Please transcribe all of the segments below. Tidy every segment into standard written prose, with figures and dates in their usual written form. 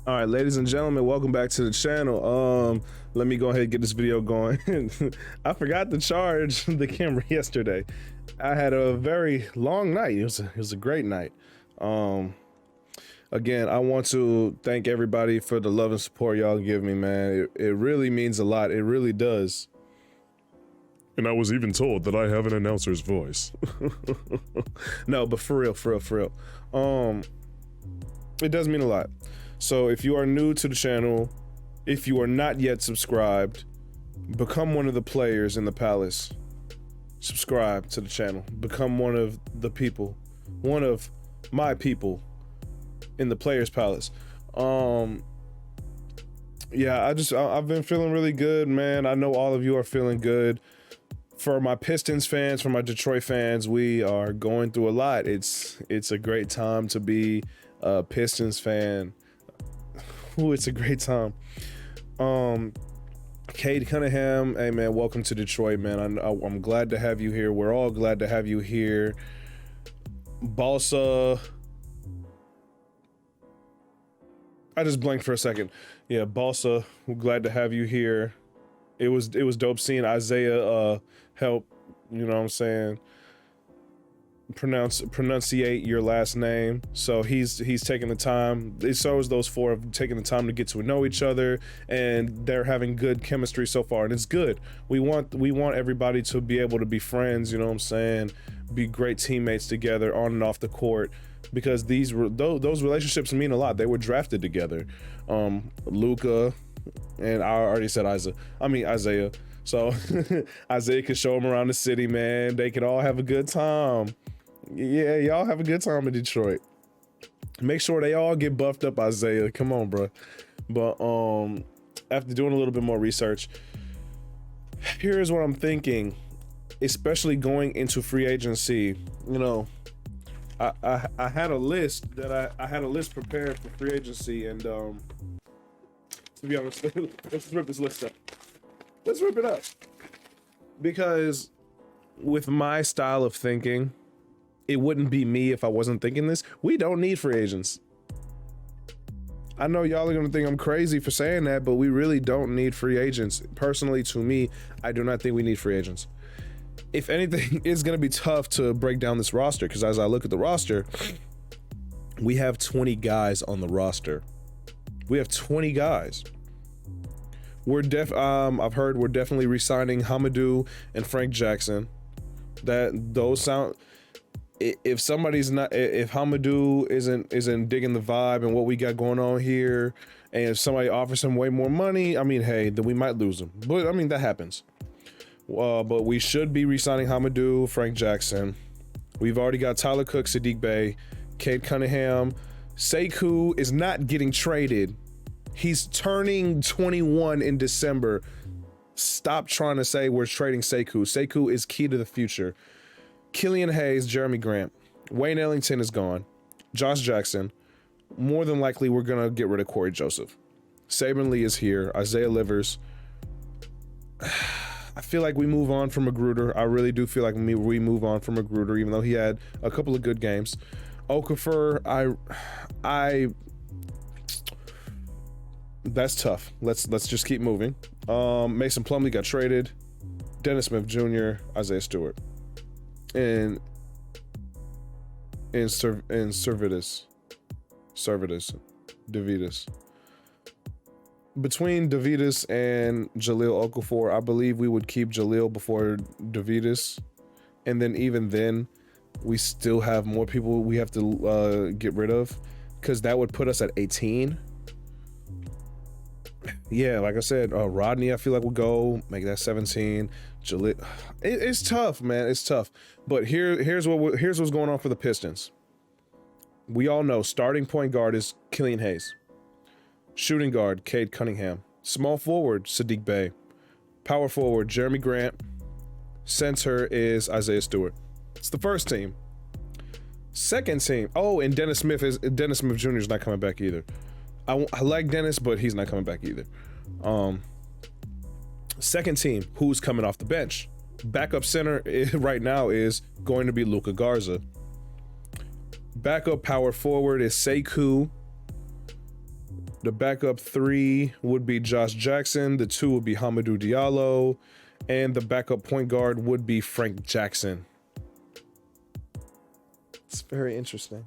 All right, ladies and gentlemen, welcome back to the channel. Let me go ahead and get this video going. I forgot to charge the camera yesterday. I had a very long night. It was a great night. Again, I want to thank everybody for the love and support y'all give me, man. It really means a lot. It really does. And I was even told that I have an announcer's voice. No, but for real. It does mean a lot. So if you are new to the channel, if you are not yet subscribed, become one of the players in the palace. Subscribe to the channel. Become one of the people. One of my people in the players palace. Yeah, I've been feeling really good, man. I know all of you are feeling good. For my Pistons fans, for my Detroit fans, we are going through a lot. It's a great time to be a Pistons fan. Ooh, it's a great time. Cade Cunningham, hey man, welcome to Detroit, man. I'm glad to have you here. We're all glad to have you here. Balsa, I just blanked for a second. Yeah, Balsa, we're glad to have you here. It was dope seeing Isaiah help, you know what I'm saying, pronunciate your last name. So he's taking the time. So is those four of taking the time to get to know each other, and they're having good chemistry so far, and it's good. We want everybody to be able to be friends, you know what I'm saying, be great teammates together on and off the court, because those relationships mean a lot. They were drafted together. Luka, and I already said Isaiah. So Isaiah could show them around the city, man. They could all have a good time. Yeah, y'all have a good time in Detroit. Make sure they all get buffed up, Isaiah. Come on, bro. But after doing a little bit more research, here's what I'm thinking, especially going into free agency. You know, I had a list that I had a list prepared for free agency, and to be honest, let's rip this list up. Let's rip it up. Because with my style of thinking, it wouldn't be me if I wasn't thinking this. We don't need free agents. I know y'all are gonna think I'm crazy for saying that, but we really don't need free agents. Personally, to me, I do not think we need free agents. If anything, it's gonna be tough to break down this roster, because as I look at the roster, we have 20 guys on the roster. We have 20 guys. I've heard we're definitely re-signing Hamidou and Frank Jackson. Those sound. If Hamidou isn't digging the vibe and what we got going on here, and if somebody offers him way more money, I mean, hey, then we might lose him. But I mean, that happens. But we should be re-signing Hamidou, Frank Jackson. We've already got Tyler Cook, Saddiq Bey, Cade Cunningham. Sekou is not getting traded. He's turning 21 in December. Stop trying to say we're trading Sekou. Sekou is key to the future. Killian Hayes, Jeremy Grant. Wayne Ellington is gone. Josh Jackson. More than likely, we're going to get rid of Corey Joseph. Saban Lee is here. Isaiah Livers. I feel like we move on from Magruder. I really do feel like we move on from Magruder, even though he had a couple of good games. Okafor, that's tough. Let's just keep moving. Mason Plumlee got traded. Dennis Smith Jr., Isaiah Stewart, and Servidus. Between Davidas and Jahlil Okafor, I believe we would keep Jahlil before Davidas, and then even then, we still have more people we have to get rid of, because that would put us at 18. Yeah, like I said, Rodney, I feel like we'll go make that 17. Jahlil, it's tough, man. It's tough. But here's what's going on for the Pistons. We all know starting point guard is Killian Hayes. Shooting guard, Cade Cunningham. Small forward, Saddiq Bey. Power forward, Jeremy Grant. Center is Isaiah Stewart. It's the first team. Second team. Oh, and Dennis Smith Jr. is not coming back either. I like Dennis, but he's not coming back either. Second team, who's coming off the bench? Backup center right now is going to be Luka Garza. Backup power forward is Sekou. The backup 3 would be Josh Jackson. The 2 would be Hamidou Diallo. And the backup point guard would be Frank Jackson. It's very interesting.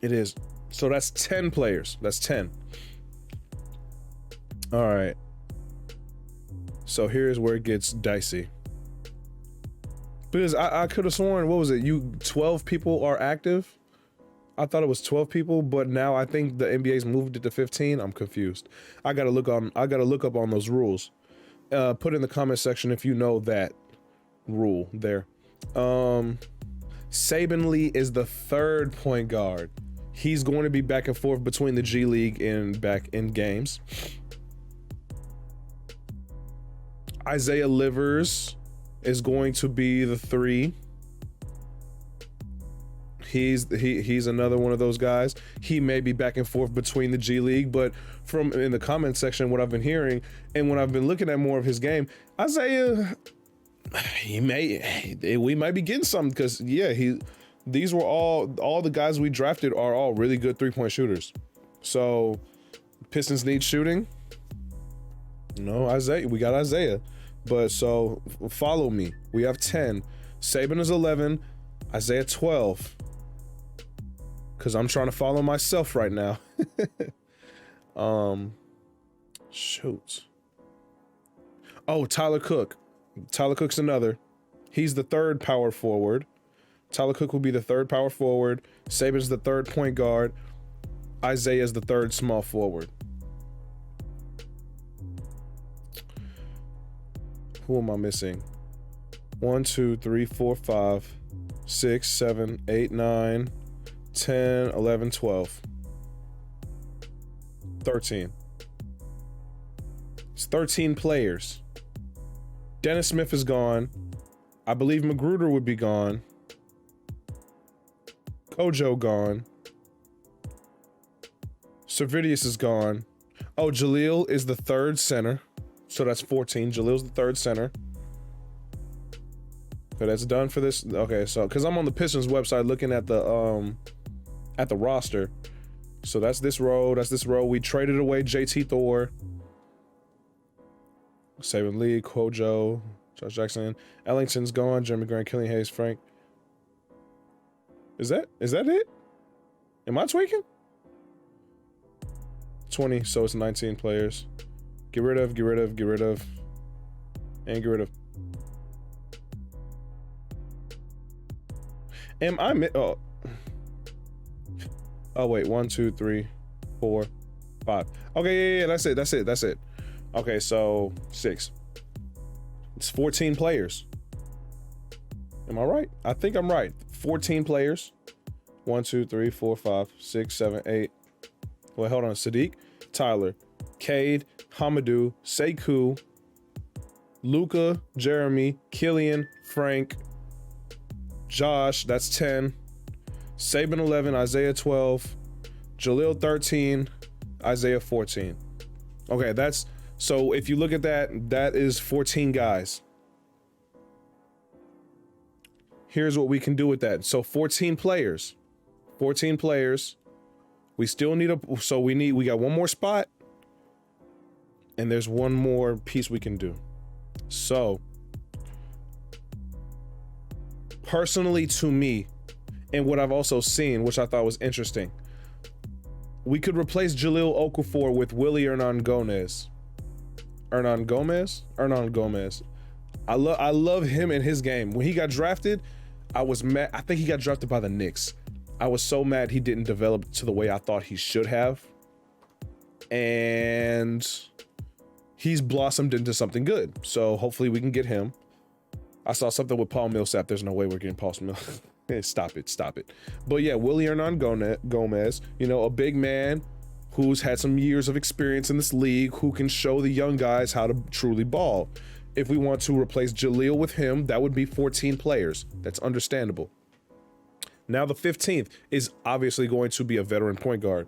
It is. So that's 10 players. That's 10. All right. So here's where it gets dicey. Because I could have sworn, what was it? 12 people are active? I thought it was 12 people, but now I think the NBA's moved it to 15. I'm confused. I gotta look up on those rules. Put in the comment section if you know that rule there. Saben Lee is the 3rd point guard. He's going to be back and forth between the G League and back in games. Isaiah Livers is going to be the 3. He's another one of those guys. He may be back and forth between the G League, but from in the comment section, what I've been hearing and when I've been looking at more of his game, Isaiah, we might be getting something because these were all the guys we drafted are all really good 3-point shooters. So Pistons need shooting. No, Isaiah, we got Isaiah. But so follow me. We have 10. Saben is 11. Isaiah 12. Because I'm trying to follow myself right now. Shoot. Oh, Tyler Cook. Tyler Cook's another. He's the 3rd power forward. Tyler Cook will be the 3rd power forward. Saban's the 3rd point guard. Isaiah's the 3rd small forward. Who am I missing? 1, 2, 3, 4, 5, 6, 7, 8, 9, 10, 11, 12. 13. It's 13 players. Dennis Smith is gone. I believe Magruder would be gone. Kojo gone. Servidius is gone. Oh, Jaleel is the 3rd center. So that's 14. Jaleel's the 3rd center. Okay, that's done for this. Okay, so because I'm on the Pistons website looking at the roster. So that's this row. That's this row. We traded away JT Thor. Saben Lee, Kojo, Josh Jackson. Ellington's gone. Jeremy Grant, Killian Hayes, Frank. Is that it? Am I tweaking? 20, so it's 19 players. Get rid of, and get rid of. Am I oh wait, 1, 2, 3, 4, 5. Okay, yeah, that's it. Okay, so 6. It's 14 players. Am I right? I think I'm right. 14 players. 1, 2, 3, 4, 5, 6, 7, 8. Wait, hold on. Sadiq, Tyler, Cade, Hamidou, Sekou, Luca, Jeremy, Killian, Frank, Josh, that's 10. Saben 11, Isaiah 12, Jaleel 13, Isaiah 14. Okay, that's so if you look at that, that is 14 guys. Here's what we can do with that. So 14 players. 14 players. We still need we got one more spot. And there's one more piece we can do. So personally to me, and what I've also seen, which I thought was interesting, we could replace Jahlil Okafor with Willy Hernangomez. Hernangomez. I love him in his game. When he got drafted, I was mad. I think he got drafted by the Knicks. I was so mad he didn't develop to the way I thought he should have. And he's blossomed into something good. So hopefully we can get him. I saw something with Paul Millsap. There's no way we're getting Paul Millsap. Stop it. But yeah, Willy Hernangomez, a big man who's had some years of experience in this league, who can show the young guys how to truly ball. If we want to replace Jaleel with him, that would be 14 players. That's understandable. Now the 15th is obviously going to be a veteran point guard.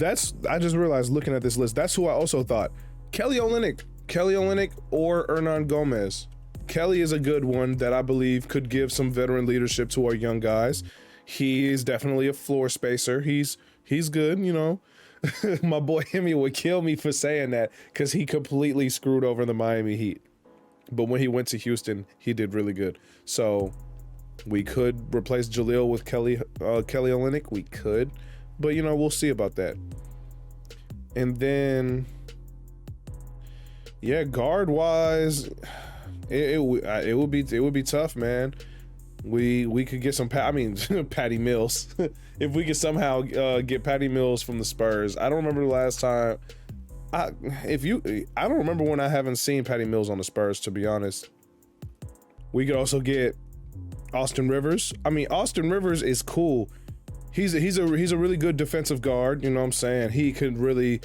I just realized looking at this list, that's who I also thought. Kelly Olynyk or Hernangomez. Kelly is a good one that I believe could give some veteran leadership to our young guys. He is definitely a floor spacer. He's good, My boy Hemi would kill me for saying that because he completely screwed over the Miami Heat. But when he went to Houston, he did really good. So we could replace Jaleel with Kelly Olynyk. We could, but you know, we'll see about that. And then, yeah, guard wise, it would be tough, man. We could get some Patty Mills. If we could somehow get Patty Mills from the Spurs. I don't remember the last time. I don't remember when I haven't seen Patty Mills on the Spurs, to be honest. We could also get Austin Rivers. I mean, Austin Rivers is cool. He's a really good defensive guard, you know what I'm saying? He could really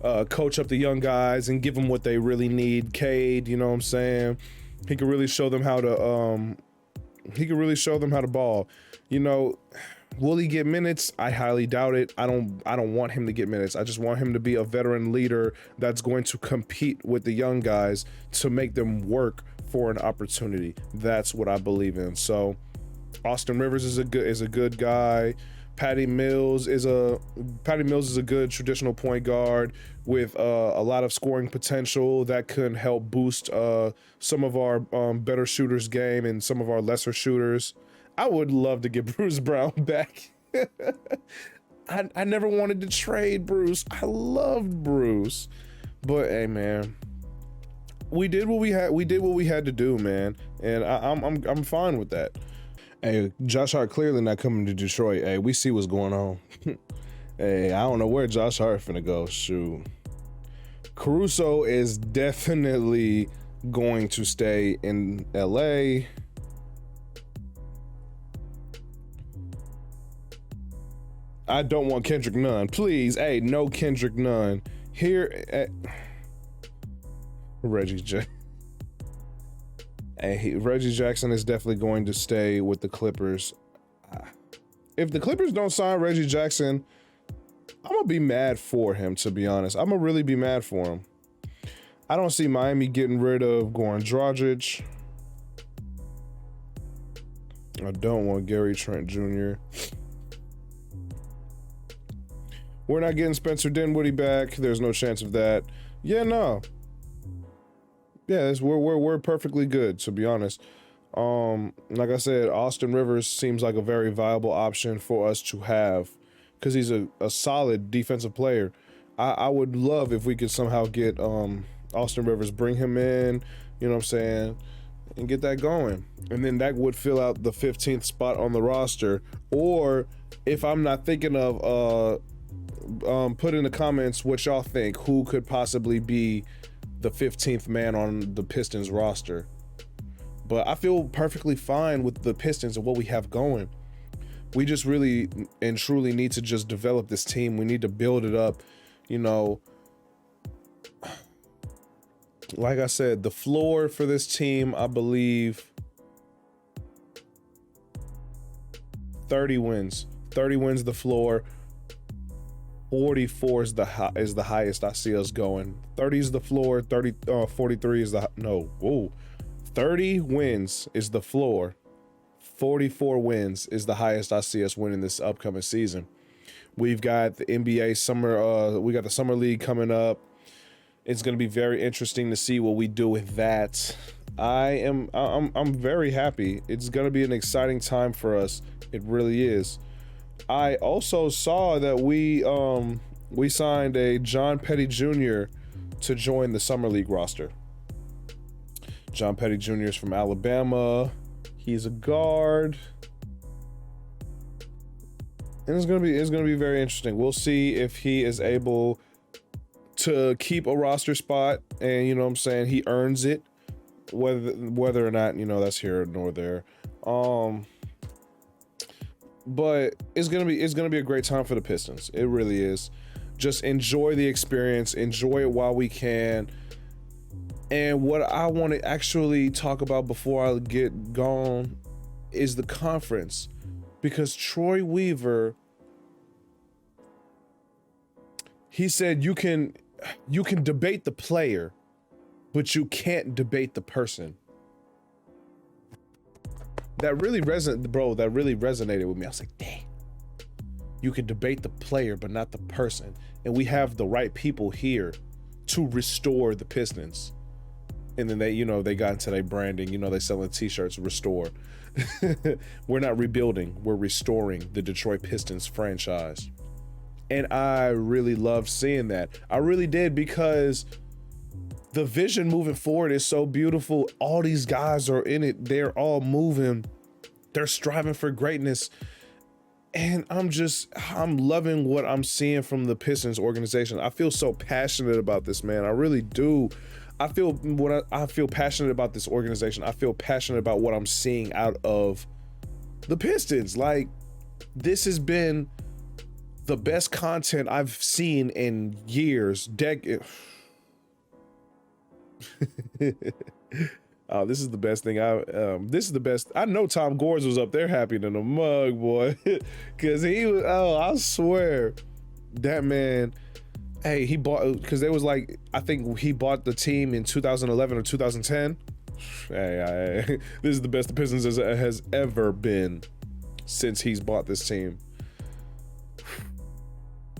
coach up the young guys and give them what they really need. Cade, you know what I'm saying? He could really show them how to ball. You know, will he get minutes? I highly doubt it. I don't want him to get minutes. I just want him to be a veteran leader that's going to compete with the young guys to make them work for an opportunity. That's what I believe in. So Austin Rivers is a good guy. Patty Mills is a good traditional point guard with a lot of scoring potential that could help boost some of our better shooters' game and some of our lesser shooters. I would love to get Bruce Brown back. I never wanted to trade Bruce. I loved Bruce, but hey, man, we did what we had to do, man, and I'm fine with that. Hey, Josh Hart clearly not coming to Detroit. Hey, we see what's going on. Hey, I don't know where Josh Hart finna go. Shoot. Caruso is definitely going to stay in LA. I don't want Kendrick Nunn. Please, hey, no Kendrick Nunn. Here, Reggie Jackson is definitely going to stay with the Clippers. If the Clippers don't sign Reggie Jackson, I'm gonna be mad for him, to be honest. I'm gonna really be mad for him. I don't see Miami getting rid of Goran Dragic. I don't want Gary Trent Jr. We're not getting Spencer Dinwiddie back. There's no chance of that. Yeah, no. Yeah, we're perfectly good, to be honest. Like I said, Austin Rivers seems like a very viable option for us to have because he's a solid defensive player. I would love if we could somehow get Austin Rivers, bring him in, you know what I'm saying, and get that going. And then that would fill out the 15th spot on the roster. Or if I'm not thinking of, put in the comments what y'all think. Who could possibly be the 15th man on the Pistons roster? But I feel perfectly fine with the Pistons and what we have going. We just really and truly need to just develop this team. We need to build it up. You know, like I said, the floor for this team, I believe 30 wins. 30 wins the floor. 44 is the highest I see us going. 30 is the floor. 43 is 30 wins is the floor. 44 wins is the highest I see us winning this upcoming season. We've got the NBA summer. We got the summer league coming up. It's going to be very interesting to see what we do with that. I'm very happy. It's going to be an exciting time for us. It really is. I also saw that we signed a John Petty Jr. to join the Summer League roster. John Petty Jr. is from Alabama. He's a guard. And it's gonna be very interesting. We'll see if he is able to keep a roster spot, and you know what I'm saying, he earns it. Whether or not, you know, that's here nor there. But it's gonna be a great time for the Pistons. It really is. Just enjoy the experience, enjoy it while we can. And what I want to actually talk about before I get gone is the conference, because Troy Weaver, he said you can debate the player, but you can't debate the person. That really resonated with me. I was like, dang. You can debate the player, but not the person. And we have the right people here to restore the Pistons. And then they, they got into their branding, they selling t-shirts, restore. We're not rebuilding, we're restoring the Detroit Pistons franchise. And I really loved seeing that. I really did, because the vision moving forward is so beautiful. All these guys are in it. They're all moving. They're striving for greatness. And I'm loving what I'm seeing from the Pistons organization. I feel so passionate about this, man. I really do. I feel passionate about this organization. I feel passionate about what I'm seeing out of the Pistons. Like, this has been the best content I've seen in years, Oh, this is the best thing this is the best. I know Tom Gores was up there happy than a mug, boy. Cause he was, I swear, that man, hey, he bought, because they was like, I think he bought the team in 2011 or 2010. Hey, this is the best the Pistons has ever been since he's bought this team.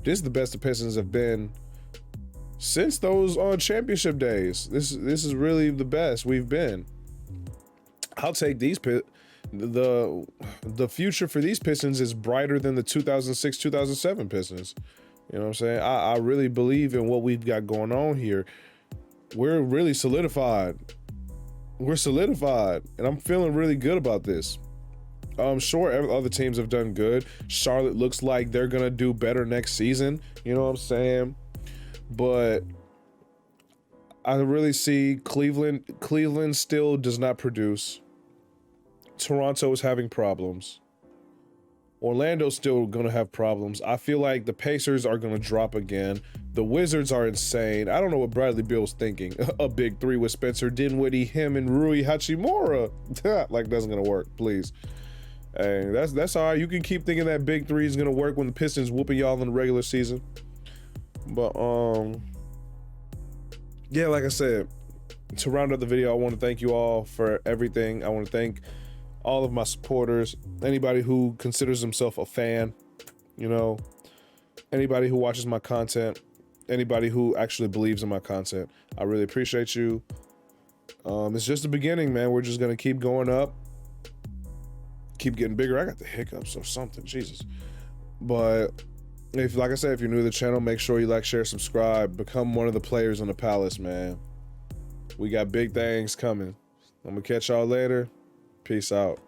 This is the best the Pistons have been since those championship days. This is really the best we've been. I'll take these the future for these Pistons is brighter than the 2006-2007 Pistons. You know what I'm saying? I really believe in what we've got going on here. We're really solidified. We're solidified, and I'm feeling really good about this. I'm sure other teams have done good. Charlotte looks like they're gonna do better next season. You know what I'm saying? But I really see Cleveland still does not produce. Toronto is having problems. Orlando's still going to have problems. I feel like the Pacers are going to drop again. The Wizards are insane. I don't know what Bradley Beal's thinking. A big three with Spencer Dinwiddie, him, and Rui Hachimura. Like, that's going to work, please. Hey, that's all right. You can keep thinking that big three is going to work when the Pistons whooping y'all in the regular season. But, yeah, like I said, to round up the video, I want to thank you all for everything. I want to thank all of my supporters, anybody who considers himself a fan, anybody who watches my content, anybody who actually believes in my content. I really appreciate you. It's just the beginning, man. We're just going to keep going up, keep getting bigger. I got the hiccups or something, Jesus. But like I said, if you're new to the channel, make sure you like, share, subscribe, become one of the players on the Palace, man. We got big things coming. I'm gonna catch y'all later. Peace out.